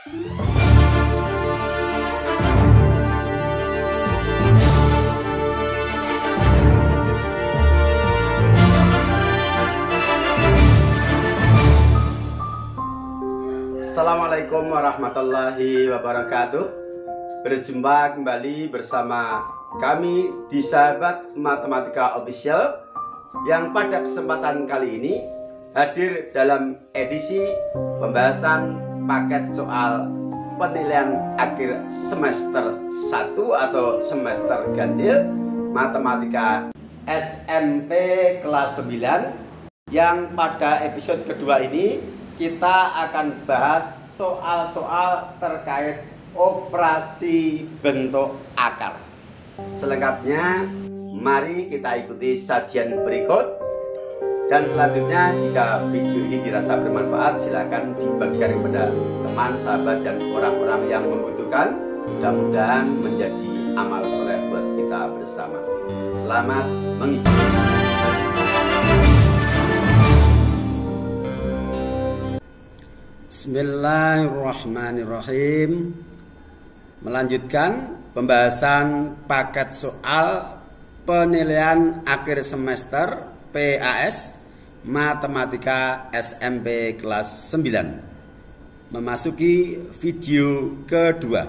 Assalamualaikum warahmatullahi wabarakatuh. Berjumpa kembali bersama kami di Sahabat Matematika Official, yang pada kesempatan kali ini hadir dalam edisi pembahasan paket soal penilaian akhir semester 1 atau semester ganjil Matematika SMP kelas 9, yang pada episode kedua ini kita akan bahas soal-soal terkait operasi bentuk akar. Selengkapnya mari kita ikuti sajian berikut. Dan selanjutnya, jika video ini dirasa bermanfaat, silakan dibagikan kepada teman, sahabat, dan orang-orang yang membutuhkan. Mudah-mudahan menjadi amal soleh buat kita bersama. Selamat mengikuti. Bismillahirrahmanirrahim. Melanjutkan pembahasan paket soal penilaian akhir semester PAS Matematika SMP kelas 9. Memasuki video kedua.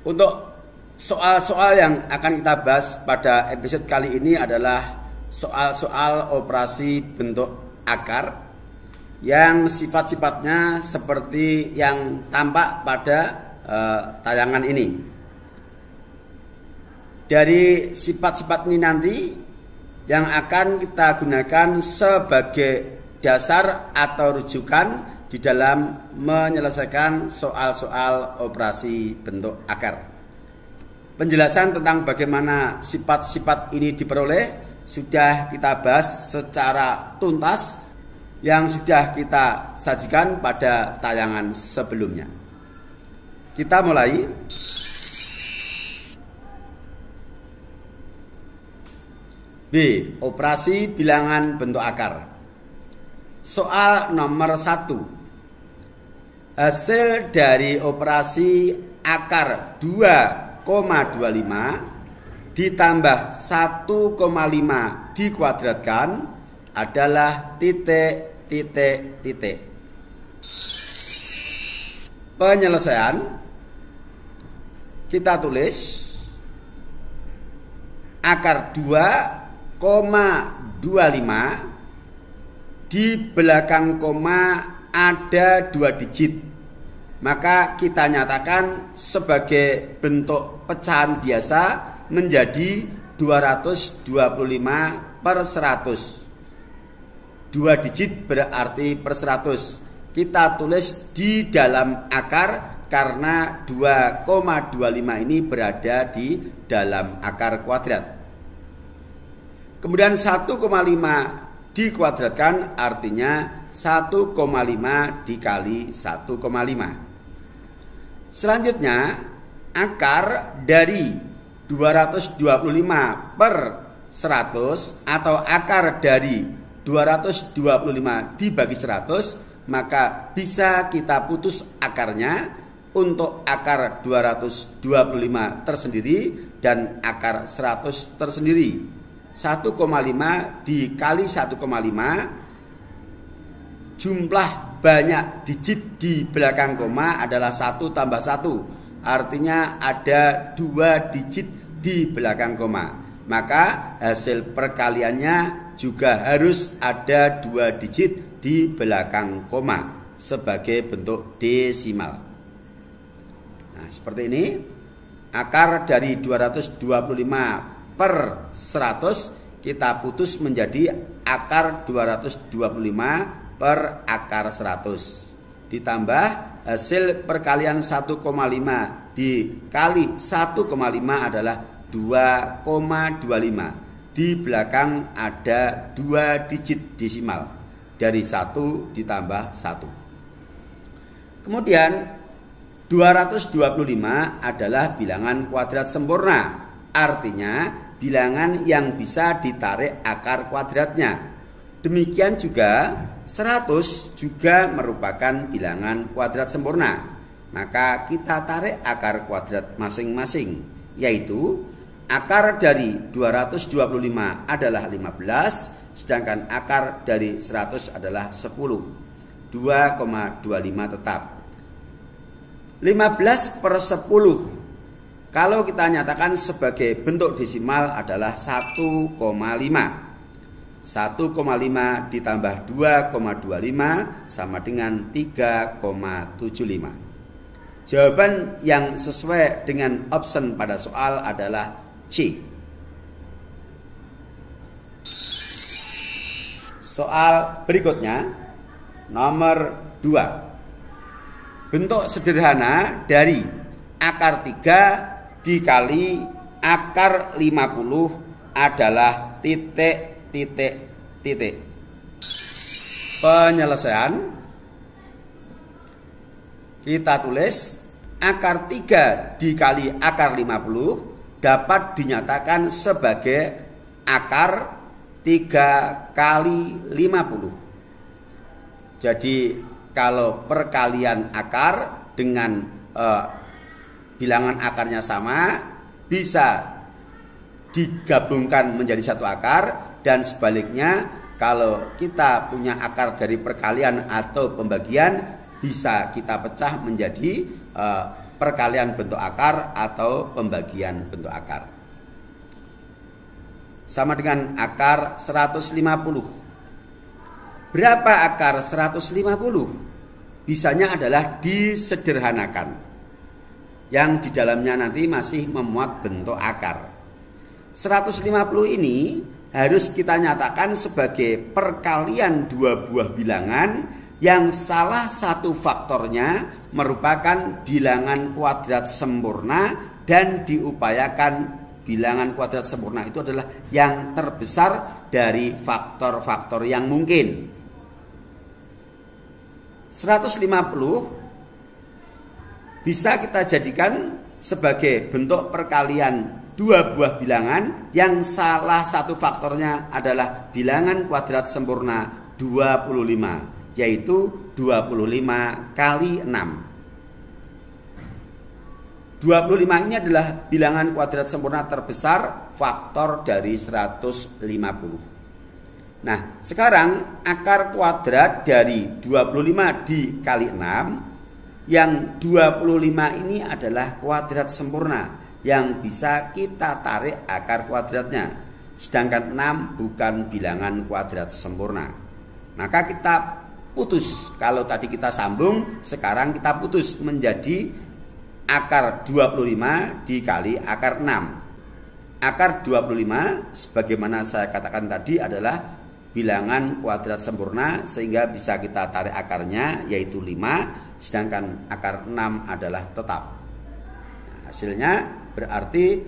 Untuk soal-soal yang akan kita bahas pada episode kali ini adalah soal-soal operasi bentuk akar yang sifat-sifatnya seperti yang tampak pada tayangan ini. Dari sifat-sifat ini nanti yang akan kita gunakan sebagai dasar atau rujukan di dalam menyelesaikan soal-soal operasi bentuk akar. Penjelasan tentang bagaimana sifat-sifat ini diperoleh sudah kita bahas secara tuntas yang sudah kita sajikan pada tayangan sebelumnya. Kita mulai. B. Operasi bilangan bentuk akar. Soal nomor 1. Hasil dari operasi akar 2,25 ditambah 1,5 dikuadratkan adalah titik. Penyelesaian kita tulis akar 2,25 di belakang koma ada 2 digit, maka kita nyatakan sebagai bentuk pecahan biasa menjadi 225/100. 2 digit berarti per 100. Kita tulis di dalam akar karena 2,25 ini berada di dalam akar kuadrat. Kemudian 1,5 dikuadratkan artinya 1,5 dikali 1,5. Selanjutnya, akar dari 225/100 atau akar dari 225 dibagi 100, maka bisa kita putus akarnya untuk akar 225 tersendiri dan akar 100 tersendiri. 1,5 dikali 1,5, jumlah banyak digit di belakang koma adalah 1 tambah 1. Artinya ada 2 digit di belakang koma. Maka hasil perkaliannya juga harus ada 2 digit di belakang koma sebagai bentuk desimal. Nah, seperti ini. Akar dari 225/100 kita putus menjadi akar 225 akar 100. Ditambah hasil perkalian 1,5 dikali 1,5 adalah 2,25. Di belakang ada 2 digit desimal dari 1 ditambah 1. Kemudian 225 adalah bilangan kuadrat sempurna, artinya bilangan yang bisa ditarik akar kuadratnya. Demikian juga 100 juga merupakan bilangan kuadrat sempurna. Maka kita tarik akar kuadrat masing-masing, yaitu akar dari 225 adalah 15, sedangkan akar dari 100 adalah 10. 2,25 tetap. 15/10 kalau kita nyatakan sebagai bentuk desimal adalah 1,5. 1,5 ditambah 2,25 sama dengan 3,75. Jawaban yang sesuai dengan option pada soal adalah C. Soal berikutnya nomor 2. Bentuk sederhana dari akar 3 dikali akar 50 adalah titik. Penyelesaian kita tulis akar 3 dikali akar 50 dapat dinyatakan sebagai akar 3 kali 50. Jadi kalau perkalian akar dengan bilangan akarnya sama, bisa digabungkan menjadi satu akar, dan sebaliknya kalau kita punya akar dari perkalian atau pembagian, bisa kita pecah menjadi perkalian bentuk akar atau pembagian bentuk akar. Sama dengan akar 150. Berapa akar 150? Bisanya adalah disederhanakan, yang di dalamnya nanti masih memuat bentuk akar. 150 ini harus kita nyatakan sebagai perkalian dua buah bilangan yang salah satu faktornya merupakan bilangan kuadrat sempurna, dan diupayakan bilangan kuadrat sempurna itu adalah yang terbesar dari faktor-faktor yang mungkin. 150 bisa kita jadikan sebagai bentuk perkalian dua buah bilangan yang salah satu faktornya adalah bilangan kuadrat sempurna 25, yaitu 25 kali 6. 25 ini adalah bilangan kuadrat sempurna terbesar, faktor dari 150. Nah, sekarang akar kuadrat dari 25 dikali 6, yang 25 ini adalah kuadrat sempurna yang bisa kita tarik akar kuadratnya, sedangkan 6 bukan bilangan kuadrat sempurna. Maka kita putus, kalau tadi kita sambung, sekarang kita putus menjadi akar 25 dikali akar 6. Akar 25 sebagaimana saya katakan tadi adalah bilangan kuadrat sempurna, sehingga bisa kita tarik akarnya, yaitu 5, sedangkan akar 6 adalah tetap. Nah, hasilnya berarti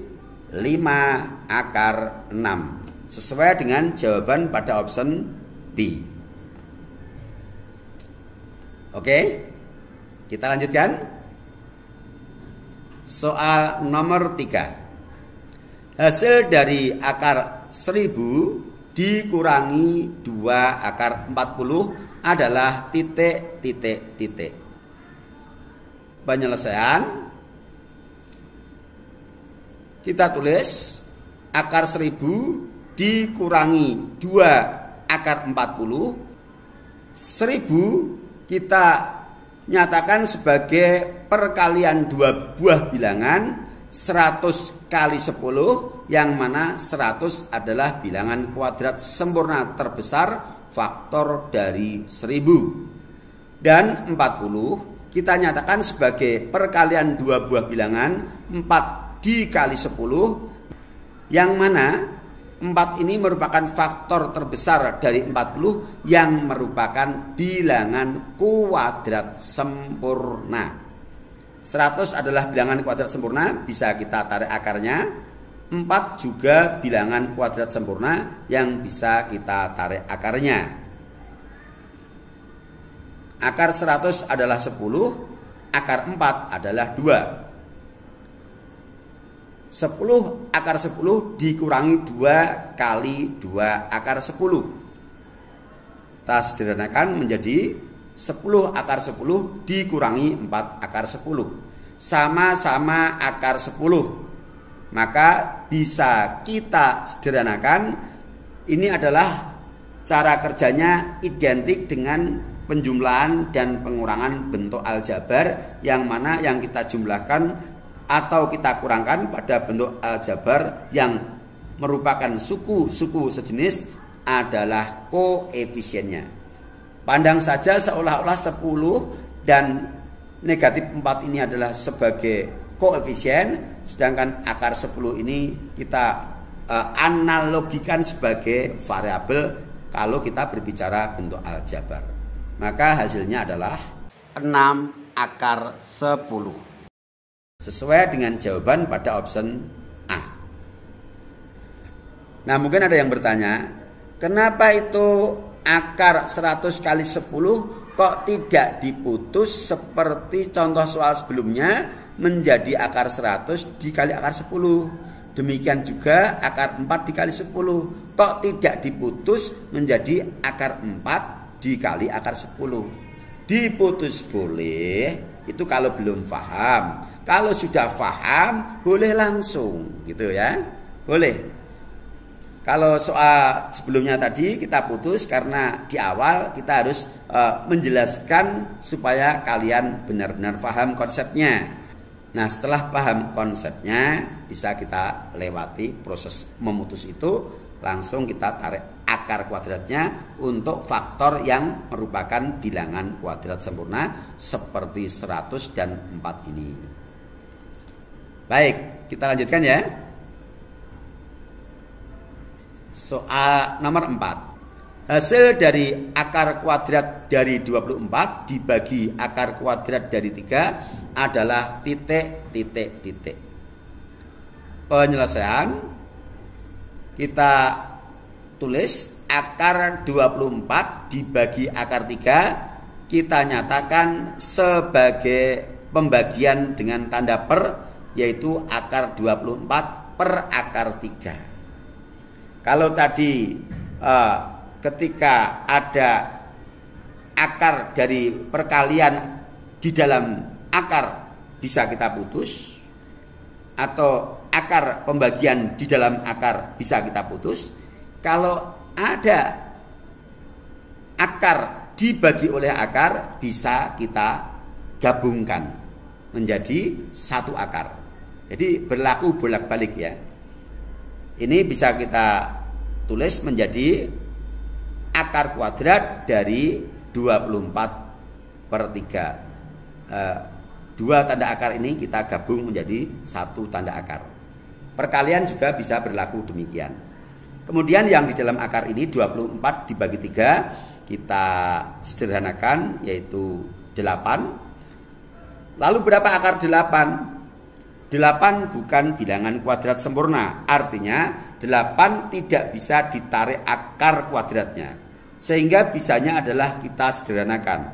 5 akar 6, sesuai dengan jawaban pada option B. Oke, kita lanjutkan. Soal nomor 3. Hasil dari akar 1000 dikurangi 2 akar 40 adalah titik. Penyelesaian kita tulis akar 1000 dikurangi 2 akar 40. 1000 kita nyatakan sebagai perkalian dua buah bilangan 100 kali 10, yang mana 100 adalah bilangan kuadrat sempurna terbesar, faktor dari 1000. Dan 40 kita nyatakan sebagai perkalian dua buah bilangan 4 dikali 10, yang mana 4 ini merupakan faktor terbesar dari 40 yang merupakan bilangan kuadrat sempurna. 100 adalah bilangan kuadrat sempurna, bisa kita tarik akarnya. 4 juga bilangan kuadrat sempurna yang bisa kita tarik akarnya. Akar 100 adalah 10, akar 4 adalah 2. 10 akar 10 dikurangi 2 kali 2 akar 10. kita sederhanakan menjadi 10 akar 10 dikurangi 4 akar 10 sama-sama akar 10. Maka bisa kita sederhanakan. Ini adalah cara kerjanya identik dengan penjumlahan dan pengurangan bentuk aljabar, yang mana yang kita jumlahkan atau kita kurangkan pada bentuk aljabar yang merupakan suku-suku sejenis adalah koefisiennya. Pandang saja seolah-olah 10 dan negatif 4 ini adalah sebagai koefisien, sedangkan akar 10 ini kita analogikan sebagai variabel kalau kita berbicara bentuk aljabar. Maka hasilnya adalah 6 akar 10. Sesuai dengan jawaban pada option A. Nah, mungkin ada yang bertanya, kenapa itu akar 100 kali 10 kok tidak diputus seperti contoh soal sebelumnya menjadi akar 100 dikali akar 10. Demikian juga akar 4 dikali 10 kok tidak diputus menjadi akar 4 dikali akar 10. Diputus boleh, itu kalau belum paham. Kalau sudah paham boleh langsung gitu ya. Boleh. Kalau soal sebelumnya tadi kita putus karena di awal kita harus menjelaskan supaya kalian benar-benar paham konsepnya. Nah, setelah paham konsepnya bisa kita lewati proses memutus itu, langsung kita tarik akar kuadratnya untuk faktor yang merupakan bilangan kuadrat sempurna seperti 100 dan 4 ini. Baik, kita lanjutkan ya. Soal nomor 4. Hasil dari akar kuadrat dari 24 dibagi akar kuadrat dari 3 adalah titik. Penyelesaian kita tulis akar 24 dibagi akar 3 kita nyatakan sebagai pembagian dengan tanda per, yaitu akar 24 per akar 3. Kalau tadi ketika ada akar dari perkalian di dalam akar bisa kita putus, atau akar pembagian di dalam akar bisa kita putus. Kalau ada akar dibagi oleh akar bisa kita gabungkan menjadi satu akar. Jadi berlaku bolak-balik ya. Ini bisa kita tulis menjadi akar kuadrat dari 24 per 3. Dua tanda akar ini kita gabung menjadi satu tanda akar. Perkalian juga bisa berlaku demikian. Kemudian yang di dalam akar ini 24 dibagi 3 kita sederhanakan yaitu 8. Lalu berapa akar 8? 8 bukan bilangan kuadrat sempurna, artinya 8 tidak bisa ditarik akar kuadratnya, sehingga bisanya adalah kita sederhanakan.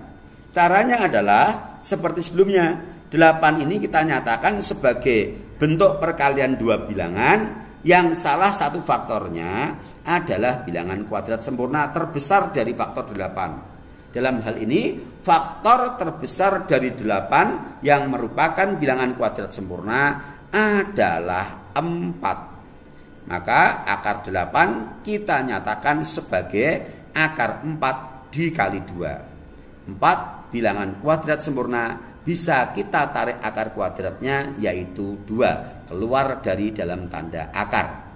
Caranya adalah seperti sebelumnya, 8 ini kita nyatakan sebagai bentuk perkalian dua bilangan yang salah satu faktornya adalah bilangan kuadrat sempurna terbesar dari faktor 8. Dalam hal ini, faktor terbesar dari 8 yang merupakan bilangan kuadrat sempurna adalah 4. Maka akar 8 kita nyatakan sebagai akar 4 dikali 2. 4 bilangan kuadrat sempurna bisa kita tarik akar kuadratnya yaitu 2 keluar dari dalam tanda akar.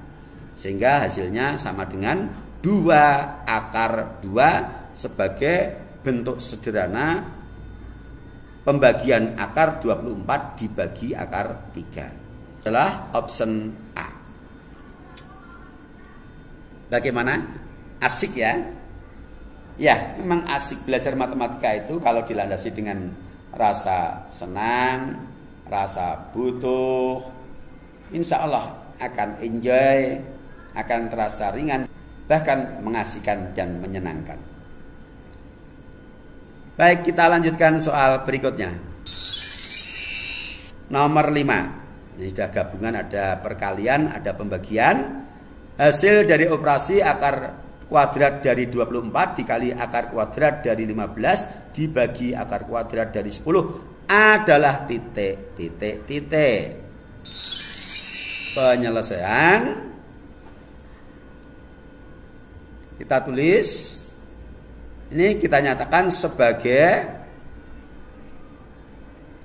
Sehingga hasilnya sama dengan 2 akar 2 sebagai bentuk sederhana pembagian akar 24 dibagi akar 3. Adalah option A. Bagaimana? Asik ya? Ya, memang asik belajar matematika itu kalau dilandasi dengan rasa senang, rasa butuh. Insya Allah akan enjoy, akan terasa ringan, bahkan mengasihkan dan menyenangkan. Baik, kita lanjutkan soal berikutnya. Nomor 5. Ini sudah gabungan, ada perkalian, ada pembagian. Hasil dari operasi akar kuadrat dari 24 dikali akar kuadrat dari 15 dibagi akar kuadrat dari 10 adalah titik. Penyelesaian kita tulis, ini kita nyatakan sebagai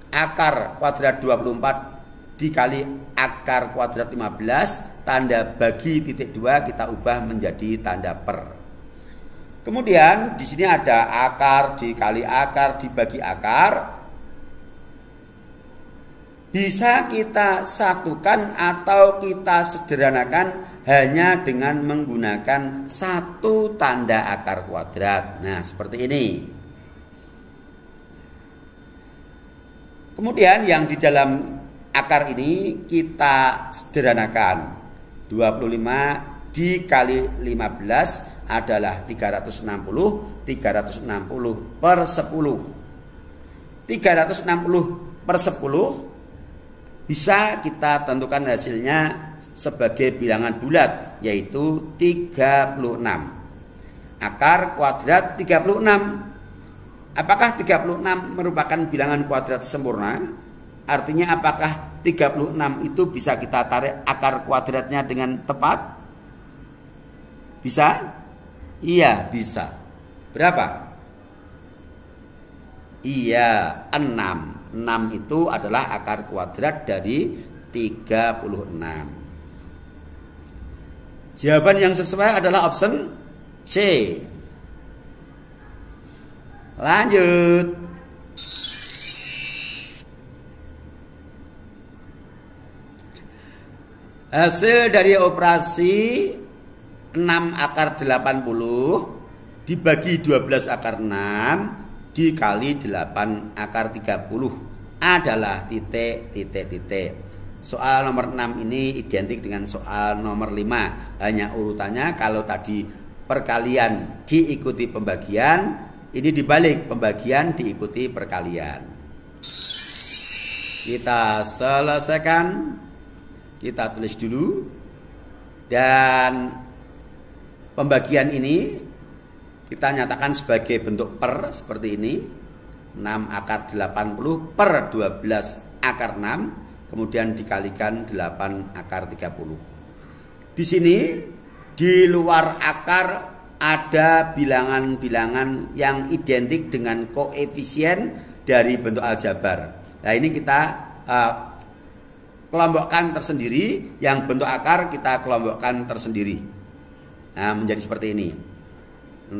akar kuadrat 24 dikali akar kuadrat 15, tanda bagi titik 2 kita ubah menjadi tanda per. Kemudian di sini ada akar dikali akar dibagi akar. Bisa kita satukan atau kita sederhanakan hanya dengan menggunakan satu tanda akar kuadrat. Nah, seperti ini. Kemudian yang di dalam akar ini kita sederhanakan. 25 dikali 15 adalah 360. 360 per 10. 360 per 10 bisa kita tentukan hasilnya sebagai bilangan bulat, yaitu 36. Akar kuadrat 36. Apakah 36 merupakan bilangan kuadrat sempurna? Artinya apakah 36 itu bisa kita tarik akar kuadratnya dengan tepat? Bisa? Iya, bisa. Berapa? Iya, 6. 6 itu adalah akar kuadrat dari 36. Jawaban yang sesuai adalah option C. Lanjut. Hasil dari operasi 6 akar 80 dibagi 12 akar 6 dikali 8 akar 30 adalah titik. Soal nomor 6 ini identik dengan soal nomor 5. Hanya urutannya kalau tadi perkalian diikuti pembagian, ini dibalik, pembagian diikuti perkalian. Kita selesaikan. Kita tulis dulu. Dan pembagian ini kita nyatakan sebagai bentuk per seperti ini. 6 akar 80 per 12 akar 6, kemudian dikalikan 8 akar 30. Di sini di luar akar ada bilangan-bilangan yang identik dengan koefisien dari bentuk aljabar. Nah, ini kita kelompokkan tersendiri, yang bentuk akar kita kelompokkan tersendiri. Nah, menjadi seperti ini. 6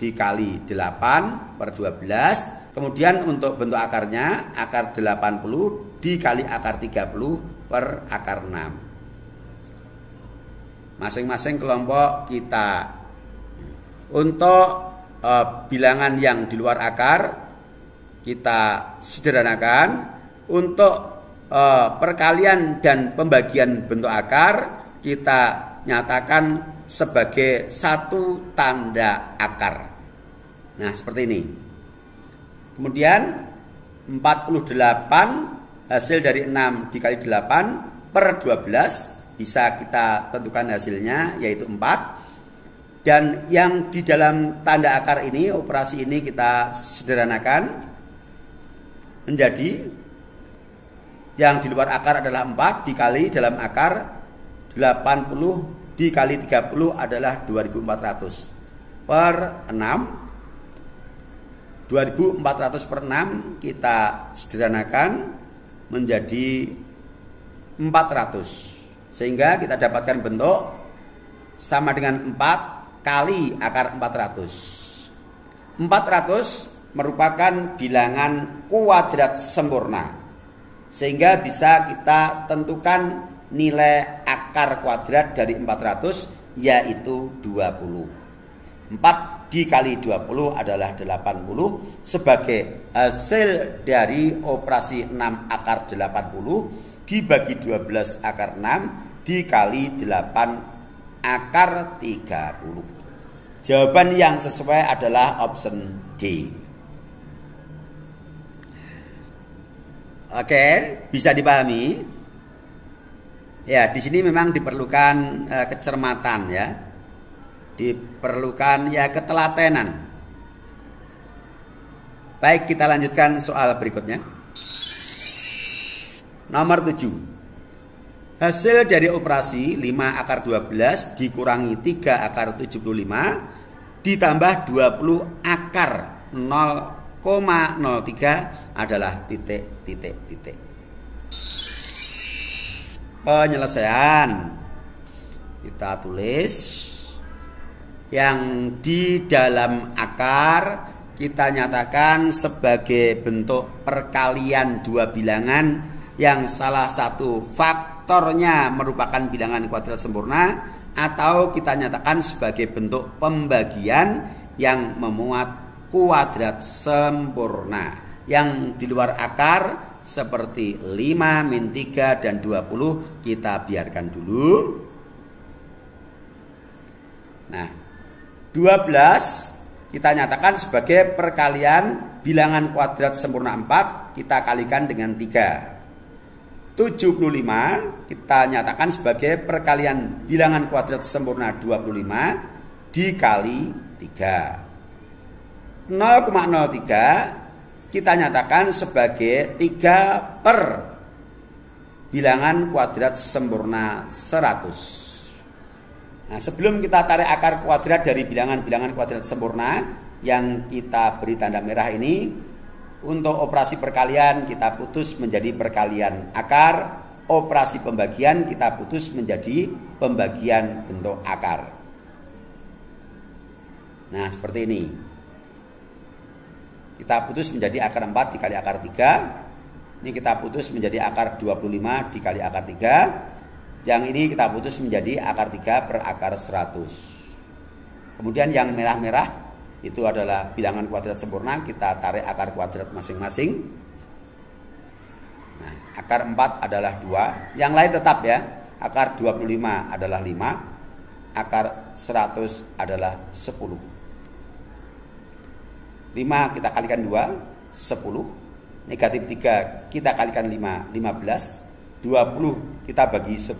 dikali 8 per 12. Kemudian untuk bentuk akarnya, akar 80 dikali akar 30 per akar 6. Masing-masing kelompok kita. Untuk bilangan yang di luar akar kita sederhanakan. Untuk perkalian dan pembagian bentuk akar kita nyatakan sebagai satu tanda akar. Nah, seperti ini. Kemudian 48 hasil dari 6 dikali 8 per 12 bisa kita tentukan hasilnya, yaitu 4. Dan yang di dalam tanda akar ini, operasi ini kita sederhanakan menjadi yang di luar akar adalah 4 dikali dalam akar 80 dikali 30 adalah 2400 per 6. 2400 per 6 kita sederhanakan menjadi 400. Sehingga kita dapatkan bentuk sama dengan 4 kali akar 400. 400 merupakan bilangan kuadrat sempurna. Sehingga bisa kita tentukan nilai akar kuadrat dari 400, yaitu 20. 4 dikali 20 adalah 80 sebagai hasil dari operasi 6 akar 80 dibagi 12 akar 6 dikali 8 akar 30. Jawaban yang sesuai adalah option D. Oke, bisa dipahami? Ya, di sini memang diperlukan kecermatan ya. Diperlukan ya ketelatenan. Baik, kita lanjutkan soal berikutnya. Nomor 7. Hasil dari operasi 5 akar 12 dikurangi 3 akar 75 ditambah 20 akar 0,03 adalah titik. Penyelesaian. Kita tulis yang di dalam akar kita nyatakan sebagai bentuk perkalian dua bilangan yang salah satu faktornya merupakan bilangan kuadrat sempurna, atau kita nyatakan sebagai bentuk pembagian yang memuat kuadrat sempurna. Yang di luar akar seperti 5, min 3, dan 20 kita biarkan dulu. Nah, 12 kita nyatakan sebagai perkalian bilangan kuadrat sempurna 4, kita kalikan dengan 3. 75 kita nyatakan sebagai perkalian bilangan kuadrat sempurna 25 dikali 3. 0,03 kita nyatakan sebagai 3 per bilangan kuadrat sempurna 100. Nah, sebelum kita tarik akar kuadrat dari bilangan-bilangan kuadrat sempurna yang kita beri tanda merah ini, untuk operasi perkalian kita putus menjadi perkalian akar, operasi pembagian kita putus menjadi pembagian bentuk akar. Nah, seperti ini. Kita putus menjadi akar 4 dikali akar 3. Ini kita putus menjadi akar 25 dikali akar 3. Yang ini kita putus menjadi akar 3 per akar 100. Kemudian yang merah-merah itu adalah bilangan kuadrat sempurna, kita tarik akar kuadrat masing-masing. Nah, akar 4 adalah 2, yang lain tetap ya. Akar 25 adalah 5, akar 100 adalah 10. 5 kita kalikan 2, 10. Negatif 3 kita kalikan 5, 15. 20 kita bagi 10,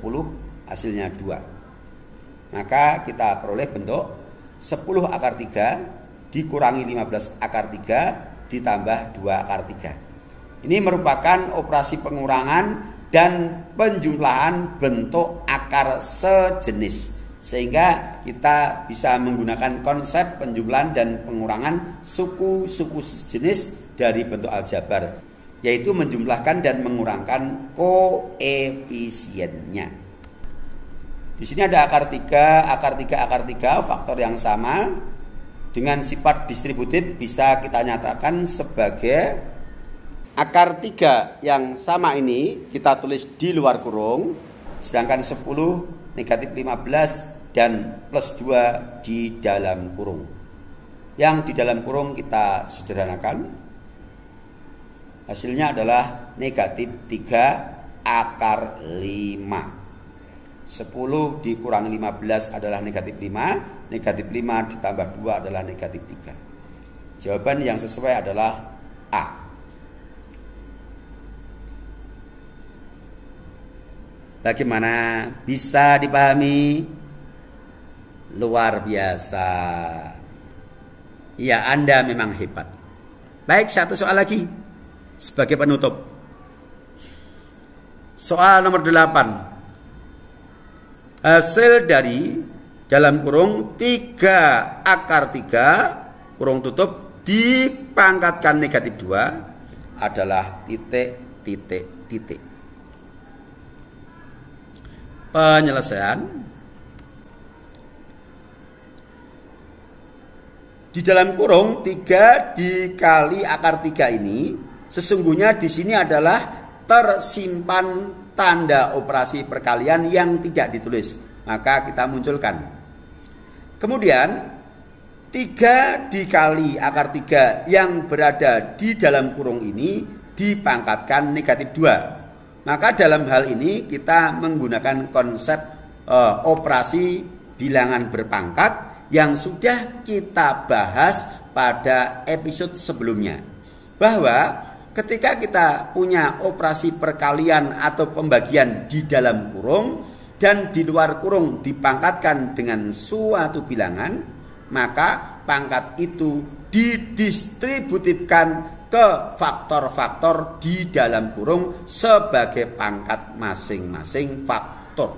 hasilnya 2. Maka kita peroleh bentuk 10 akar 3 dikurangi 15 akar 3 ditambah 2 akar 3. Ini merupakan operasi pengurangan dan penjumlahan bentuk akar sejenis, sehingga kita bisa menggunakan konsep penjumlahan dan pengurangan suku-suku sejenis dari bentuk aljabar, yaitu menjumlahkan dan mengurangkan koefisiennya. Di sini ada akar 3, akar 3, akar 3, faktor yang sama dengan sifat distributif bisa kita nyatakan sebagai akar 3 yang sama ini kita tulis di luar kurung, sedangkan 10, negatif 15, dan plus 2 di dalam kurung. Yang di dalam kurung kita sederhanakan. Hasilnya adalah negatif 3 akar 5. 10 dikurangi 15 adalah negatif 5. Negatif 5 ditambah 2 adalah negatif 3. Jawaban yang sesuai adalah A. Bagaimana? Bisa dipahami? Luar biasa. Ya, Anda memang hebat. Baik, satu soal lagi sebagai penutup. Soal nomor 8. Hasil dari dalam kurung 3 akar 3 kurung tutup dipangkatkan negatif 2 adalah titik. Penyelesaian. Di dalam kurung 3 dikali akar 3 ini sesungguhnya di sini adalah tersimpan tanda operasi perkalian yang tidak ditulis, maka kita munculkan. Kemudian 3 dikali akar 3 yang berada di dalam kurung ini dipangkatkan negatif 2. Maka dalam hal ini kita menggunakan konsep operasi bilangan berpangkat yang sudah kita bahas pada episode sebelumnya, bahwa ketika kita punya operasi perkalian atau pembagian di dalam kurung, dan di luar kurung dipangkatkan dengan suatu bilangan, maka pangkat itu didistributifkan ke faktor-faktor di dalam kurung sebagai pangkat masing-masing faktor.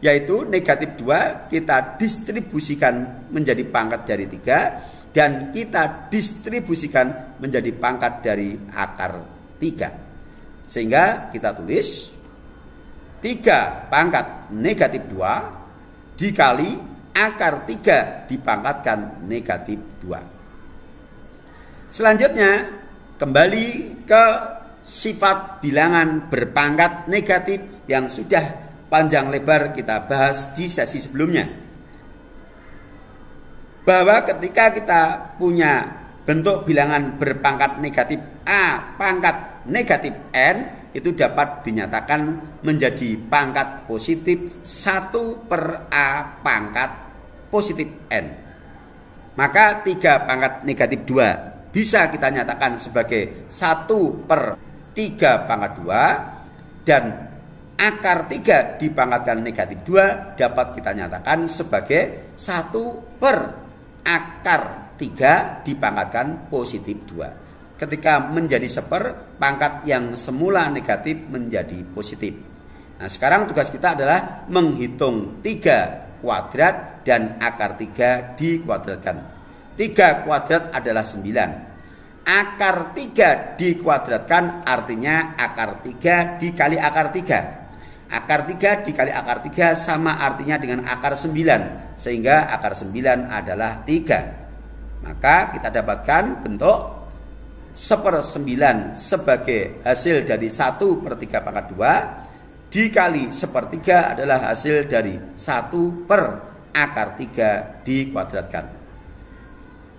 Yaitu negatif 2 kita distribusikan menjadi pangkat dari 3 dan kita distribusikan menjadi pangkat dari akar 3. Sehingga kita tulis 3 pangkat negatif 2 dikali akar 3 dipangkatkan negatif 2. Selanjutnya kembali ke sifat bilangan berpangkat negatif yang sudah panjang lebar kita bahas di sesi sebelumnya. Bahwa ketika kita punya bentuk bilangan berpangkat negatif A pangkat negatif N, itu dapat dinyatakan menjadi pangkat positif 1/A pangkat positif N. Maka 3 pangkat negatif 2 bisa kita nyatakan sebagai 1/3 pangkat 2 dan akar 3 dipangkatkan negatif 2 dapat kita nyatakan sebagai 1/akar 3 dipangkatkan positif 2. Ketika menjadi 1/, pangkat yang semula negatif menjadi positif. Nah, sekarang tugas kita adalah menghitung 3 kuadrat dan akar 3 dikuadratkan. 3 kuadrat adalah 9. Akar 3 dikuadratkan artinya akar 3 dikali akar 3. Akar 3 dikali akar 3 sama artinya dengan akar 9. Sehingga akar 9 adalah 3. Maka kita dapatkan bentuk 1/9 sebagai hasil dari 1/3 pangkat 2 dikali 1/3 adalah hasil dari 1/akar 3 dikuadratkan.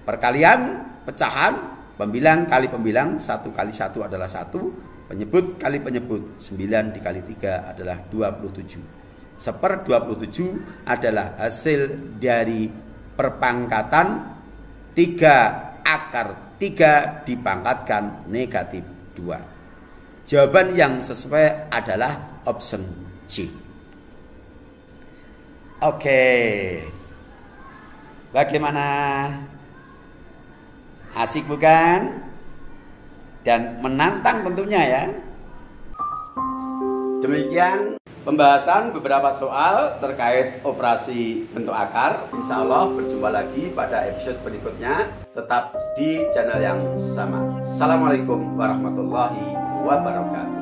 Perkalian pecahan pembilang kali pembilang, 1 kali 1 adalah 1, penyebut kali penyebut, 9 dikali 3 adalah 27. 1/27 adalah hasil dari perpangkatan 3 akar 3 dipangkatkan negatif 2. Jawaban yang sesuai adalah option C. Oke. Bagaimana? Asik bukan? Dan menantang tentunya ya. Demikian pembahasan beberapa soal terkait operasi bentuk akar. Insya Allah berjumpa lagi pada episode berikutnya. Tetap di channel yang sama. Assalamualaikum warahmatullahi wabarakatuh.